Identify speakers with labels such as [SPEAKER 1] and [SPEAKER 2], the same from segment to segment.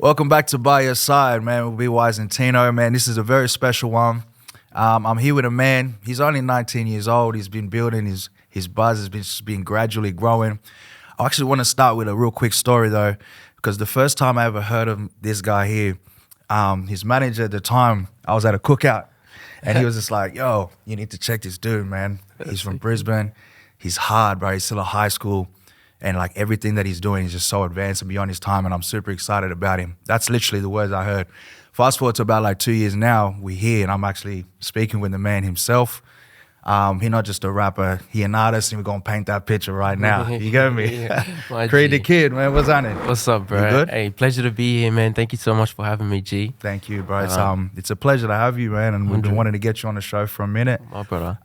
[SPEAKER 1] Welcome back to By Your Side, man. We'll be Wise and Tino, man. This is a very special one. I'm here with a man. He's only 19 years old. He's been building his buzz. Has been gradually growing. I actually want to start with a real quick story though, because the first time I ever heard of this guy here, his manager at the time, I was at a cookout, and he was just like, "Yo, you need to check this dude, man. He's from Brisbane. He's hard, bro. He's still at high school." And like everything that he's doing is just so advanced and beyond his time, and I'm super excited about him. That's literally the words I heard. Fast forward to about like 2 years now, we're here and I'm actually speaking with the man himself. He's not just a rapper, he an artist, and we're gonna paint that picture right now. You get me? Create the kid, man. What's on it?
[SPEAKER 2] What's up, bro?
[SPEAKER 1] You good?
[SPEAKER 2] Hey, pleasure to be here, man. Thank you so much for having me, G.
[SPEAKER 1] Thank you, bro. It's a pleasure to have you, man, and we've been wanting to get you on the show for a minute.
[SPEAKER 2] My brother.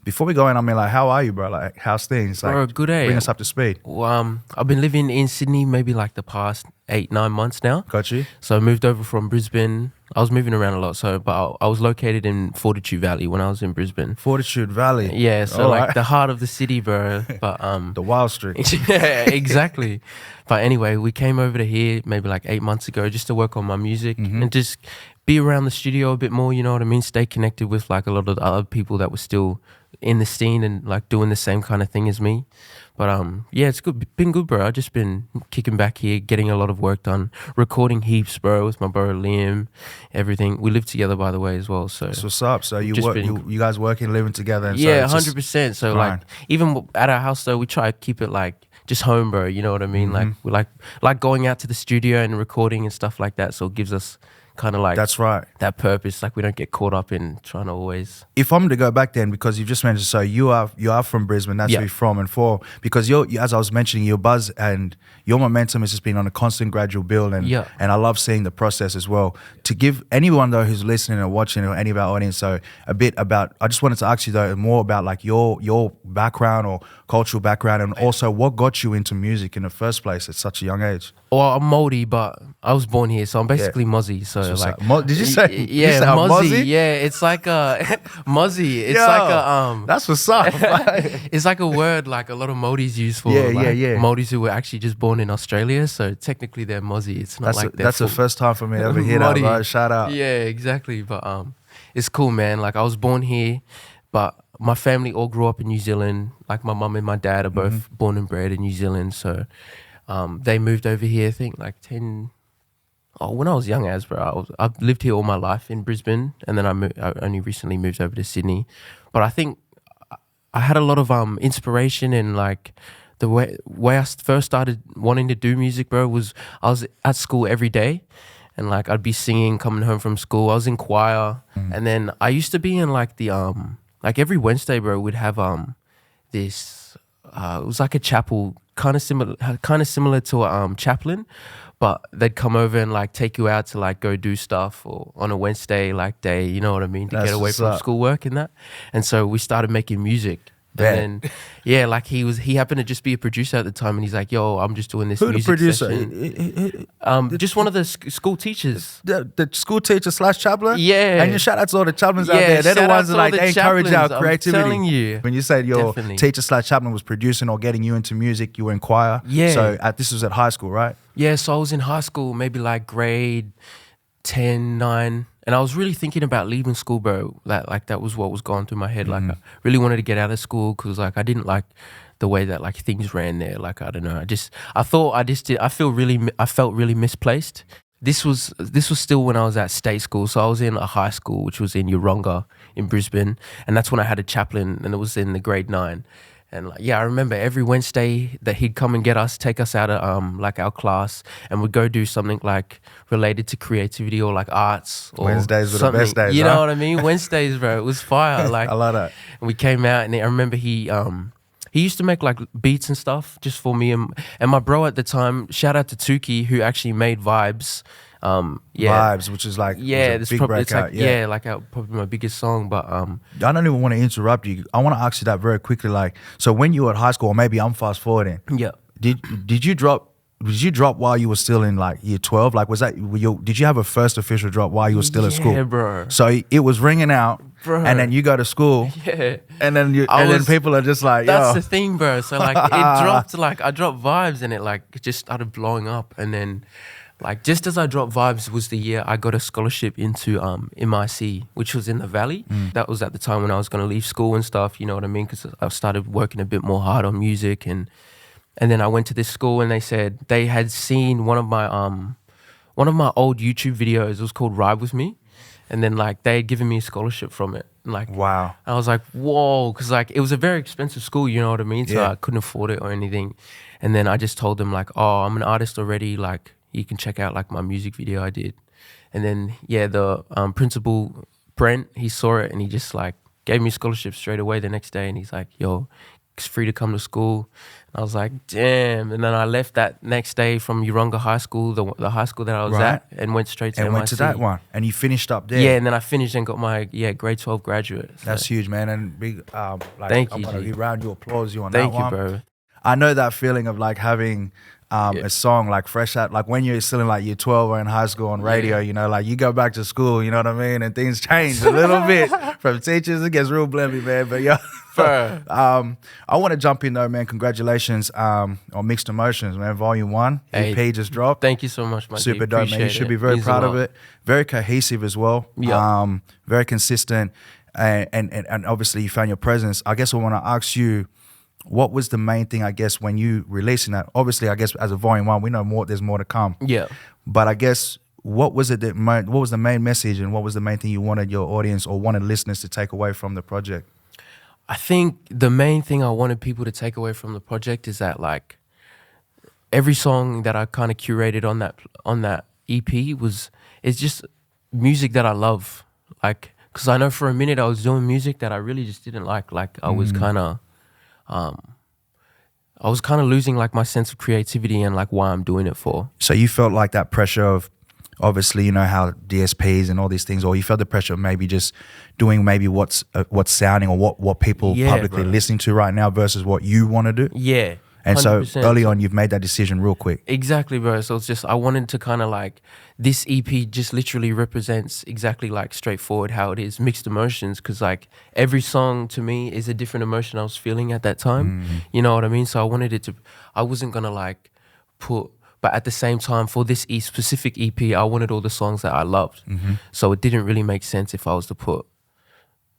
[SPEAKER 1] Before we go in, I mean, like, how are you, bro? Like, how's things? Like,
[SPEAKER 2] Bro, good day.
[SPEAKER 1] Bring us up to speed.
[SPEAKER 2] Well, I've been living in Sydney maybe like the past 8-9 months now.
[SPEAKER 1] Got you?
[SPEAKER 2] So I moved over from Brisbane. I was moving around a lot, but I was located in Fortitude Valley when I was in Brisbane.
[SPEAKER 1] Fortitude Valley.
[SPEAKER 2] Yeah, so
[SPEAKER 1] All
[SPEAKER 2] like
[SPEAKER 1] right.
[SPEAKER 2] the heart of the city, bro. But
[SPEAKER 1] The Wild Street.
[SPEAKER 2] yeah, exactly. But anyway, we came over to here maybe like 8 months ago just to work on my music and just be around the studio a bit more, you know what I mean? Stay connected with like a lot of the other people that were still in the scene and like doing the same kind of thing as me. But yeah, it's good. Been good, bro. I've just been kicking back here, getting a lot of work done, recording heaps, bro, with my bro Liam, everything. We live together, by the way, as well. So
[SPEAKER 1] That's what's up. So you
[SPEAKER 2] Just
[SPEAKER 1] work,
[SPEAKER 2] been-
[SPEAKER 1] you guys working, living together. And
[SPEAKER 2] yeah,
[SPEAKER 1] so it's just
[SPEAKER 2] 100%. So
[SPEAKER 1] grind.
[SPEAKER 2] like even at our house though, we try to keep it like just home, bro. You know what I mean? Like we like going out to the studio and recording and stuff like that. So it gives us kind of like
[SPEAKER 1] That's right.
[SPEAKER 2] that purpose. Like we don't get caught up in trying to always.
[SPEAKER 1] If I'm to go back then, because you just mentioned, so you are from Brisbane, that's
[SPEAKER 2] Yeah.
[SPEAKER 1] where you're from, and because as I was mentioning, your buzz and your momentum has just been on a constant gradual build, and
[SPEAKER 2] Yeah.
[SPEAKER 1] and I love seeing the process as well. To give anyone though who's listening or watching, or any of our audience, so a bit about, I just wanted to ask you though more about like your background or cultural background, and also what got you into music in the first place at such a young age.
[SPEAKER 2] Well, I'm Māori, but I was born here, so I'm basically Mozzie. So
[SPEAKER 1] So it's
[SPEAKER 2] like,
[SPEAKER 1] did you say? did you
[SPEAKER 2] yeah,
[SPEAKER 1] say I'm
[SPEAKER 2] Mozzie.
[SPEAKER 1] Mozzie?
[SPEAKER 2] Yeah, it's like a Mozzie. It's
[SPEAKER 1] Yo,
[SPEAKER 2] like a
[SPEAKER 1] That's what's up.
[SPEAKER 2] It's like a word like a lot of Māoris use for
[SPEAKER 1] Yeah,
[SPEAKER 2] like,
[SPEAKER 1] yeah.
[SPEAKER 2] Māoris who were actually just born in Australia. So technically they're Mozzie. It's not like they're
[SPEAKER 1] That's the
[SPEAKER 2] full-
[SPEAKER 1] first time for me to ever hear that,
[SPEAKER 2] Māori.
[SPEAKER 1] bro. Shout out.
[SPEAKER 2] Yeah, exactly. But it's cool, man. Like I was born here, but my family all grew up in New Zealand. Like my mum and my dad are both born and bred in New Zealand. So they moved over here, I think like 10. Oh, when I was young as bro, I've lived here all my life in Brisbane, and then I only recently moved over to Sydney. But I think I had a lot of inspiration in like the way I first started wanting to do music, bro. Was I was at school every day, and like I'd be singing coming home from school. I was in choir, and then I used to be in like the like every Wednesday, bro. We'd have this it was like a chapel, kind of similar to a chaplain. But they'd come over and like take you out to like go do stuff or on a Wednesday like day, you know what I mean, to
[SPEAKER 1] That's
[SPEAKER 2] get away
[SPEAKER 1] what's
[SPEAKER 2] from
[SPEAKER 1] up.
[SPEAKER 2] schoolwork and that. And so we started making music.
[SPEAKER 1] Bet.
[SPEAKER 2] And then yeah, like he happened to just be a producer at the time, and he's like, "Yo, I'm just doing this
[SPEAKER 1] Who the
[SPEAKER 2] music
[SPEAKER 1] producer?
[SPEAKER 2] session." Just one of the school teachers.
[SPEAKER 1] The school teacher / chaplain?
[SPEAKER 2] Yeah.
[SPEAKER 1] And you shout out to all the chaplains out
[SPEAKER 2] Yeah,
[SPEAKER 1] there. They're the
[SPEAKER 2] shout out
[SPEAKER 1] ones
[SPEAKER 2] to
[SPEAKER 1] that
[SPEAKER 2] all
[SPEAKER 1] like
[SPEAKER 2] the
[SPEAKER 1] they encourage our
[SPEAKER 2] chaplains, I'm
[SPEAKER 1] creativity.
[SPEAKER 2] telling you.
[SPEAKER 1] When you said your
[SPEAKER 2] Definitely.
[SPEAKER 1] teacher / chaplain was producing or getting you into music, you were in choir.
[SPEAKER 2] Yeah.
[SPEAKER 1] So this was at high school, right?
[SPEAKER 2] Yeah, so I was in high school, maybe like grade 10, 9, and I was really thinking about leaving school, bro. That was what was going through my head. Like I really wanted to get out of school because like I didn't like the way that like things ran there. Like I don't know, I felt really misplaced. This was still when I was at state school, so I was in a high school which was in Yeronga in Brisbane, and that's when I had a chaplain, and it was in the grade 9. And like, yeah, I remember every Wednesday that he'd come and get us, take us out of like our class, and we'd go do something like related to creativity or like arts. Or
[SPEAKER 1] Wednesdays were the
[SPEAKER 2] something.
[SPEAKER 1] best days,
[SPEAKER 2] You
[SPEAKER 1] huh?
[SPEAKER 2] know what I mean? Wednesdays, bro, it was fire. Like
[SPEAKER 1] I love that.
[SPEAKER 2] and we came out, and I remember he used to make like beats and stuff just for me and my bro at the time. Shout out to Tuki, who actually made Vibes. Yeah.
[SPEAKER 1] Vibes, which is like
[SPEAKER 2] Yeah,
[SPEAKER 1] was
[SPEAKER 2] this
[SPEAKER 1] a big
[SPEAKER 2] probably it's
[SPEAKER 1] breakout.
[SPEAKER 2] like yeah, like probably my biggest song. But
[SPEAKER 1] I don't even want to interrupt you. I want to ask you that very quickly. Like, so when you were at high school, or maybe I'm fast forwarding.
[SPEAKER 2] yeah.
[SPEAKER 1] Did you drop? Did you drop while you were still in like year 12? Like, did you have a first official drop while you were still at school?
[SPEAKER 2] Yeah, bro.
[SPEAKER 1] So it was ringing out,
[SPEAKER 2] Bro.
[SPEAKER 1] and then you go to school,
[SPEAKER 2] Yeah.
[SPEAKER 1] and then people are just like,
[SPEAKER 2] That's
[SPEAKER 1] yo,
[SPEAKER 2] the thing, bro. So like it dropped, like I dropped Vibes, and it just started blowing up, and then Like just as I dropped Vibes was the year I got a scholarship into MIC, which was in the Valley. That was at the time when I was going to leave school and stuff, you know what I mean? Because I started working a bit more hard on music, and then I went to this school and they said they had seen one of my old YouTube videos. It was called Ride With Me. And then like they had given me a scholarship from it. Like,
[SPEAKER 1] Wow.
[SPEAKER 2] I was like, whoa, because like it was a very expensive school, you know what I mean? So
[SPEAKER 1] Yeah.
[SPEAKER 2] I couldn't afford it or anything. And then I just told them like, oh, I'm an artist already. Like you can check out like my music video I did. And then yeah, the principal Brent, he saw it and he just like gave me a scholarship straight away the next day. And he's like, yo, it's free to come to school. And I was like, damn. And then I left that next day from Urunga High School, the high school that I was
[SPEAKER 1] Right.
[SPEAKER 2] at, and went straight to
[SPEAKER 1] And
[SPEAKER 2] MIC.
[SPEAKER 1] went to that one, and you finished up there.
[SPEAKER 2] Yeah, and then I finished and got my grade 12 graduate. So.
[SPEAKER 1] That's huge, man. And big, like,
[SPEAKER 2] Thank
[SPEAKER 1] I'm
[SPEAKER 2] you,
[SPEAKER 1] gonna
[SPEAKER 2] G.
[SPEAKER 1] give round you applause you on
[SPEAKER 2] Thank
[SPEAKER 1] that
[SPEAKER 2] you,
[SPEAKER 1] one.
[SPEAKER 2] bro.
[SPEAKER 1] I know that feeling of like having a song like fresh out, like when you're still in like year 12 or in high school on radio,
[SPEAKER 2] Yeah.
[SPEAKER 1] you know, like you go back to school, you know what I mean, and things change a little bit from teachers. It gets real blemmy, man. But yeah,
[SPEAKER 2] Bro.
[SPEAKER 1] I want to jump in though, man. Congratulations on Mixed Emotions, man. Volume 1
[SPEAKER 2] Hey,
[SPEAKER 1] EP just dropped.
[SPEAKER 2] Thank you so much, my G.
[SPEAKER 1] Super dope, man. You
[SPEAKER 2] Appreciate
[SPEAKER 1] should
[SPEAKER 2] it.
[SPEAKER 1] be very
[SPEAKER 2] Means a
[SPEAKER 1] proud of
[SPEAKER 2] lot.
[SPEAKER 1] it. Very cohesive as well.
[SPEAKER 2] Yeah.
[SPEAKER 1] Very consistent, and obviously you found your presence. I guess I want to ask you, what was the main thing? I guess when you releasing that, obviously, I guess as a volume 1, we know more. There's more to come.
[SPEAKER 2] Yeah.
[SPEAKER 1] But I guess what was it what was the main message, and what was the main thing you wanted your audience or wanted listeners to take away from the project?
[SPEAKER 2] I think the main thing I wanted people to take away from the project is that like every song that I kind of curated on that EP it's just music that I love. Like, because I know for a minute I was doing music that I really just didn't like. Like I was kind of losing like my sense of creativity and like why I'm doing it for.
[SPEAKER 1] So you felt like that pressure of, obviously, you know how DSPs and all these things, or you felt the pressure of maybe just doing maybe what's sounding or what people
[SPEAKER 2] Yeah,
[SPEAKER 1] publicly
[SPEAKER 2] bro.
[SPEAKER 1] listening to right now versus what you want to do.
[SPEAKER 2] Yeah.
[SPEAKER 1] And so
[SPEAKER 2] 100%.
[SPEAKER 1] early on, you've made that decision real quick.
[SPEAKER 2] Exactly, bro. So it's just I wanted to kind of like, this EP just literally represents exactly like straightforward how it is, mixed emotions, because like every song to me is a different emotion I was feeling at that time. You know what I mean? So I wanted it to, I wasn't gonna like put, but at the same time for this specific EP, I wanted all the songs that I loved. So it didn't really make sense if I was to put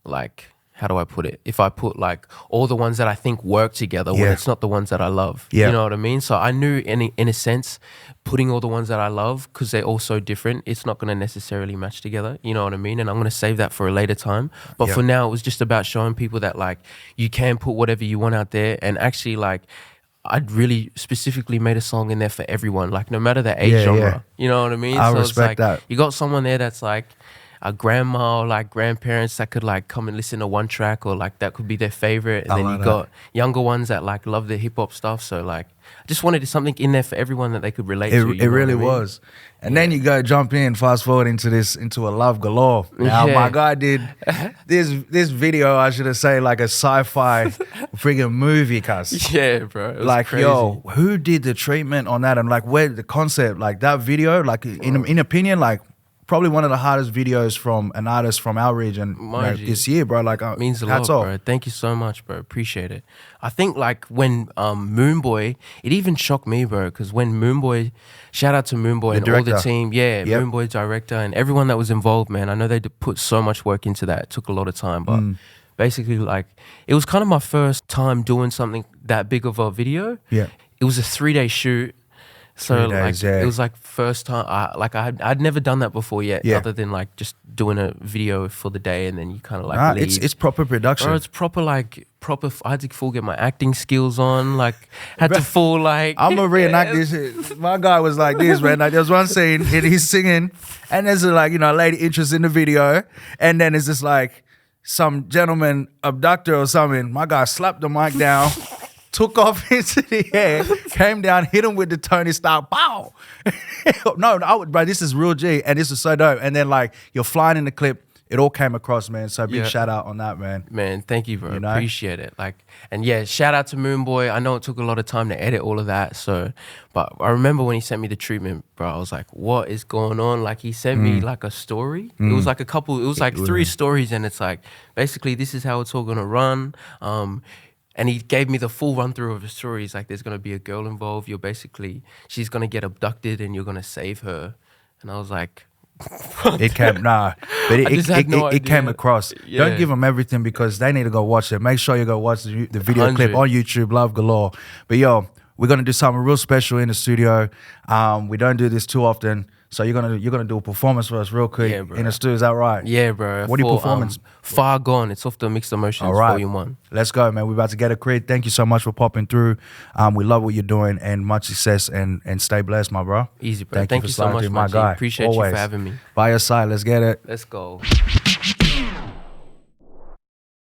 [SPEAKER 2] like, how do I put it? If I put like all the ones that I think work together when
[SPEAKER 1] Yeah.
[SPEAKER 2] it's not the ones that I love.
[SPEAKER 1] Yeah.
[SPEAKER 2] You know what I mean? So I knew in a sense, putting all the ones that I love, because they're all so different, it's not going to necessarily match together. You know what I mean? And I'm going to save that for a later time. But
[SPEAKER 1] Yeah.
[SPEAKER 2] for now, it was just about showing people that like you can put whatever you want out there. And actually like, I'd really specifically made a song in there for everyone, like no matter the age
[SPEAKER 1] Yeah,
[SPEAKER 2] genre.
[SPEAKER 1] yeah.
[SPEAKER 2] You know what I mean?
[SPEAKER 1] I
[SPEAKER 2] so
[SPEAKER 1] respect
[SPEAKER 2] it's like,
[SPEAKER 1] that.
[SPEAKER 2] you got someone there that's like a grandma or like grandparents that could like come and listen to one track, or like that could be their favorite. And
[SPEAKER 1] I
[SPEAKER 2] then
[SPEAKER 1] like
[SPEAKER 2] you
[SPEAKER 1] that.
[SPEAKER 2] got younger ones that like love the hip hop stuff. So like, I just wanted something in there for everyone that they could relate to. you
[SPEAKER 1] It
[SPEAKER 2] know
[SPEAKER 1] really
[SPEAKER 2] what I mean?
[SPEAKER 1] was. And then you go jump in, fast forward into a Love Galore. Now
[SPEAKER 2] Yeah.
[SPEAKER 1] my guy did this video, I should have say, like a sci-fi friggin' movie, cuz.
[SPEAKER 2] Yeah, bro. It was
[SPEAKER 1] Like,
[SPEAKER 2] crazy.
[SPEAKER 1] yo, who did the treatment on that? And like, where the concept, like that video, like in opinion, like probably one of the hardest videos from an artist from our region
[SPEAKER 2] Mind you.
[SPEAKER 1] this year, bro. Like,
[SPEAKER 2] Means a lot,
[SPEAKER 1] hats off.
[SPEAKER 2] bro. Thank you so much, bro. Appreciate it. I think like when Moonboy, it even shocked me, bro, because when Moonboy, shout out to Moonboy and all the
[SPEAKER 1] director.
[SPEAKER 2] team, yeah,
[SPEAKER 1] Yep.
[SPEAKER 2] Moonboy director and everyone that was involved, man. I know they put so much work into that. It took a lot of time, but basically like it was kind of my first time doing something that big of a video.
[SPEAKER 1] Yeah.
[SPEAKER 2] It was a 3-day shoot. So
[SPEAKER 1] 3
[SPEAKER 2] like
[SPEAKER 1] days, yeah.
[SPEAKER 2] it was like first time I'd never done that before yet,
[SPEAKER 1] Yeah.
[SPEAKER 2] other than like just doing a video for the day and then you kind of like
[SPEAKER 1] Nah,
[SPEAKER 2] leave.
[SPEAKER 1] it's proper production.
[SPEAKER 2] Bro, it's proper I had to full get my acting skills on, like had to full like
[SPEAKER 1] I'm gonna reenact this shit. My guy was like this, man. Like there was one scene, and he's singing, and there's a, like, you know, a lady interest in the video, and then it's just like some gentleman abductor or something. My guy slapped the mic down, took off into the air, came down, hit him with the Tony Stark, pow. No, bro, this is real G, and this is so dope. And then like you're flying in the clip, it all came across, man. So big
[SPEAKER 2] Yeah.
[SPEAKER 1] shout out on that, man.
[SPEAKER 2] Man, thank you, bro.
[SPEAKER 1] You know?
[SPEAKER 2] Appreciate it. Like, and yeah, shout out to Moonboy. I know it took a lot of time to edit all of that. So, but I remember when he sent me the treatment, bro, I was like, what is going on? Like, he sent me like a story. It was like it was like 3 stories. And it's like, basically, this is how it's all going to run. And he gave me the full run through of the story. He's like, there's gonna be a girl involved. She's gonna get abducted, and you're gonna save her. And I was like,
[SPEAKER 1] It came but
[SPEAKER 2] I just had no
[SPEAKER 1] it came
[SPEAKER 2] idea.
[SPEAKER 1] across.
[SPEAKER 2] Yeah.
[SPEAKER 1] Don't give them everything because they need to go watch it. Make sure you go watch the video
[SPEAKER 2] 100.
[SPEAKER 1] clip on YouTube, Love Galore. But yo, we're gonna do something real special in the studio. We don't do this too often, so you're gonna do a performance for us real quick
[SPEAKER 2] Yeah, bro.
[SPEAKER 1] in the studio. Is that right?
[SPEAKER 2] yeah, bro.
[SPEAKER 1] What are your
[SPEAKER 2] for,
[SPEAKER 1] performance?
[SPEAKER 2] Far Gone. It's off the Mixed Emotions
[SPEAKER 1] All right,
[SPEAKER 2] Volume 1.
[SPEAKER 1] let's go, man. We're about to get a crit. Thank you so much for popping through. We love what you're doing and much success and stay blessed, my bro.
[SPEAKER 2] Easy, bro.
[SPEAKER 1] Thank you
[SPEAKER 2] so
[SPEAKER 1] for
[SPEAKER 2] much,
[SPEAKER 1] sliding, my
[SPEAKER 2] G.
[SPEAKER 1] guy.
[SPEAKER 2] Appreciate you
[SPEAKER 1] Always.
[SPEAKER 2] for having me.
[SPEAKER 1] By your side, let's get it.
[SPEAKER 2] Let's go.